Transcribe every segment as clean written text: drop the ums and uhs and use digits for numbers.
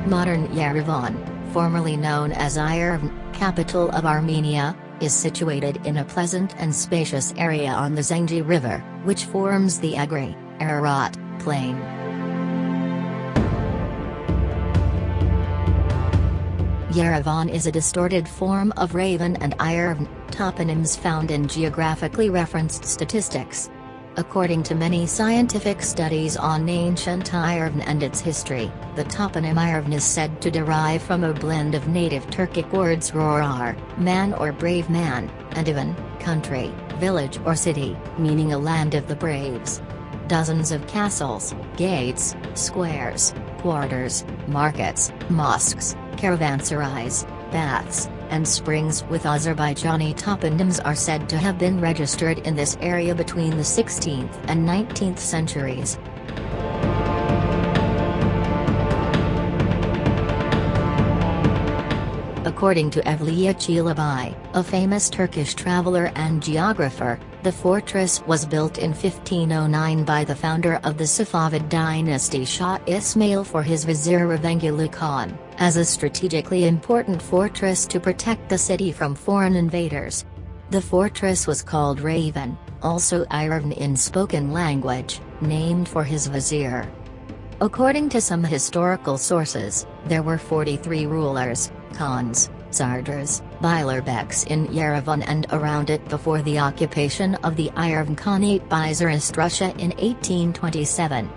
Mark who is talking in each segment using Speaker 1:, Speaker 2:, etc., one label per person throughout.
Speaker 1: Modern Yerevan, formerly known as Yerevan, capital of Armenia, is situated in a pleasant and spacious area on the Zengi River, which forms the Agri-Ararat plain. Yerevan is a distorted form of Raven and Yerevan toponyms found in geographically referenced statistics. According to many scientific studies on ancient Yerevan and its history, the toponym Yerevan is said to derive from a blend of native Turkic words rorar, man or brave man, and Ivan, country, village or city, meaning a land of the braves. Dozens of castles, gates, squares, quarters, markets, mosques, caravanserais, baths, and springs with Azerbaijani toponyms are said to have been registered in this area between the 16th and 19th centuries. According to Evliya Çelebi, a famous Turkish traveler and geographer, the fortress was built in 1509 by the founder of the Safavid dynasty Shah Ismail for his vizier Revengili Khan, as a strategically important fortress to protect the city from foreign invaders. The fortress was called Raven, also Yerevan in spoken language, named for his vizier. According to some historical sources, there were 43 rulers, Khans, Sardars, Beylerbeks in Yerevan and around it before the occupation of the Yerevan Khanate by Tsarist Russia in 1827.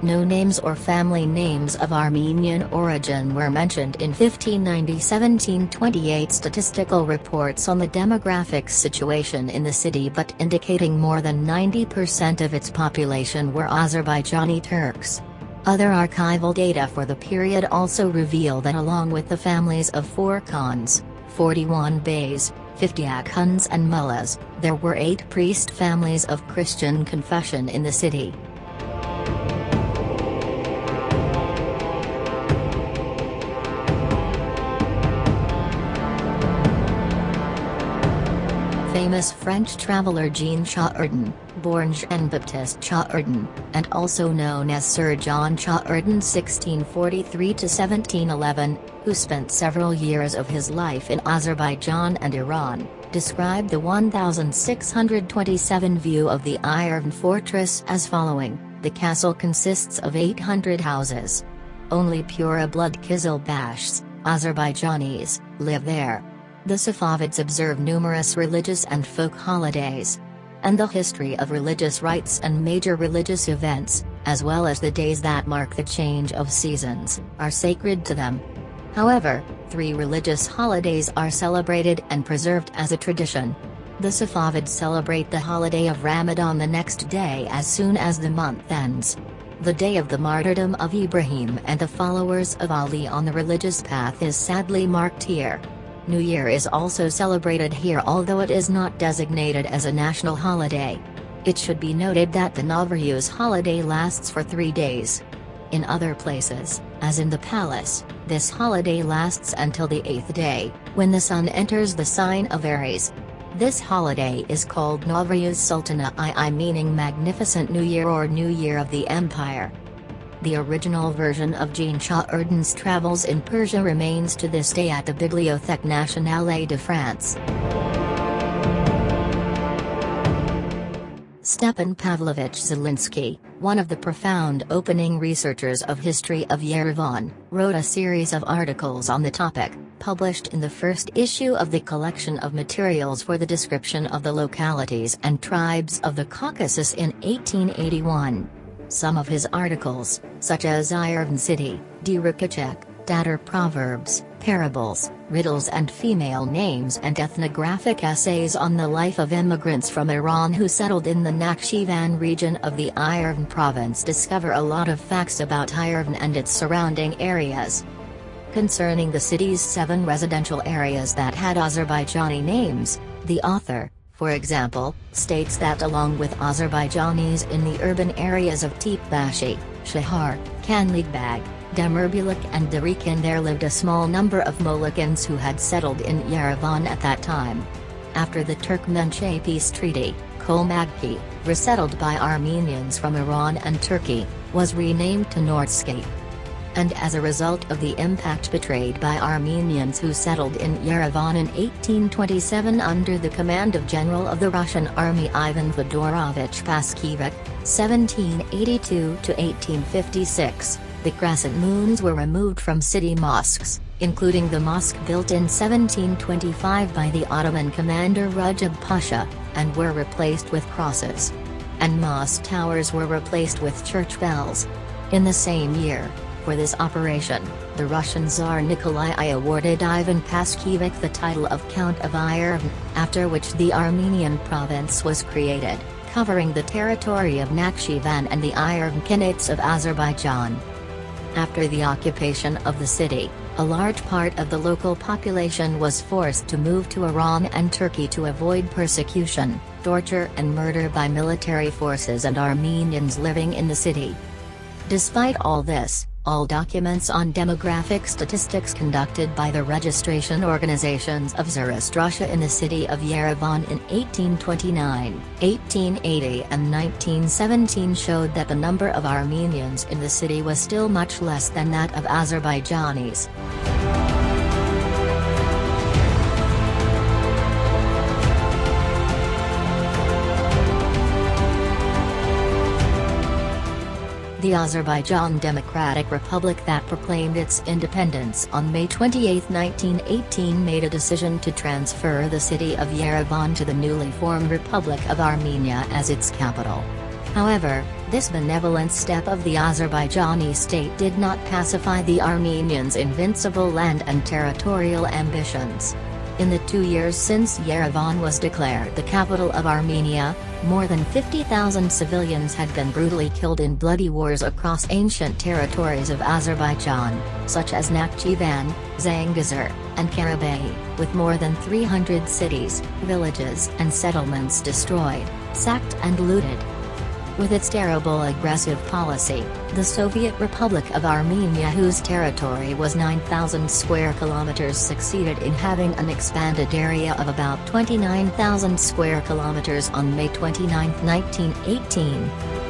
Speaker 1: No names or family names of Armenian origin were mentioned in 1590-1728 statistical reports on the demographic situation in the city, but indicating more than 90% of its population were Azerbaijani Turks. Other archival data for the period also reveal that along with the families of 4 Khans, 41 Beys, 50 Akhunds and Mullahs, there were 8 priest families of Christian confession in the city. Famous French traveler Jean Chardin, born Jean-Baptiste Chardin, and also known as Sir John Chardin (1643–1711), who spent several years of his life in Azerbaijan and Iran, described the 1627 view of the Yerevan fortress as following: the castle consists of 800 houses. Only pure-blood Kizilbashs, Azerbaijanis, live there. The Safavids observe numerous religious and folk holidays. And the history of religious rites and major religious events, as well as the days that mark the change of seasons, are sacred to them. However, 3 religious holidays are celebrated and preserved as a tradition. The Safavids celebrate the holiday of Ramadan the next day as soon as the month ends. The day of the martyrdom of Ibrahim and the followers of Ali on the religious path is sadly marked here. New Year is also celebrated here, although it is not designated as a national holiday. It should be noted that the Nowruz holiday lasts for 3 days. In other places, as in the palace, this holiday lasts until the 8th day, when the sun enters the sign of Aries. This holiday is called Nowruz Sultana I, meaning Magnificent New Year or New Year of the Empire. The original version of Jean Chardin's travels in Persia remains to this day at the Bibliothèque Nationale de France. Stepan Pavlovich Zelinsky, one of the profound opening researchers of history of Yerevan, wrote a series of articles on the topic, published in the first issue of the collection of materials for the description of the localities and tribes of the Caucasus in 1881. Some of his articles, such as Yerevan City, Dirikachek, Tatar Proverbs, Parables, Riddles and Female Names and ethnographic essays on the life of immigrants from Iran who settled in the Nakhchivan region of the Yerevan province, discover a lot of facts about Yerevan and its surrounding areas. Concerning the city's 7 residential areas that had Azerbaijani names, the author, for example, states that along with Azerbaijanis in the urban areas of Tepebashi, Shahar, Kanligbag, Demirbulik and Darikin, there lived a small number of Molokans who had settled in Yerevan at that time. After the Turkmenchay peace treaty, Kolmagki, resettled by Armenians from Iran and Turkey, was renamed to Nordscape. and as a result of the impact betrayed by Armenians who settled in Yerevan in 1827 under the command of General of the Russian Army Ivan Fedorovich Paskievich, 1782–1856, the crescent moons were removed from city mosques, including the mosque built in 1725 by the Ottoman commander Rajab Pasha, and were replaced with crosses. And mosque towers were replaced with church bells. In the same year, for this operation, the Russian Tsar Nikolai I awarded Ivan Paskievich the title of Count of Yerevan, after which the Armenian province was created, covering the territory of Nakhchivan and the Yerevan Khanate of Azerbaijan. After the occupation of the city, a large part of the local population was forced to move to Iran and Turkey to avoid persecution, torture and murder by military forces and Armenians living in the city. Despite all this, all documents on demographic statistics conducted by the registration organizations of Tsarist Russia in the city of Yerevan in 1829, 1880 and 1917 showed that the number of Armenians in the city was still much less than that of Azerbaijanis. The Azerbaijan Democratic Republic that proclaimed its independence on May 28, 1918 made a decision to transfer the city of Yerevan to the newly formed Republic of Armenia as its capital. However, this benevolent step of the Azerbaijani state did not pacify the Armenians' invincible land and territorial ambitions. In the 2 years since Yerevan was declared the capital of Armenia, more than 50,000 civilians had been brutally killed in bloody wars across ancient territories of Azerbaijan, such as Nakhchivan, Zangezur, and Karabakh, with more than 300 cities, villages and settlements destroyed, sacked and looted. With its terrible aggressive policy, the Soviet Republic of Armenia, whose territory was 9,000 square kilometers, succeeded in having an expanded area of about 29,000 square kilometers on May 29, 1918.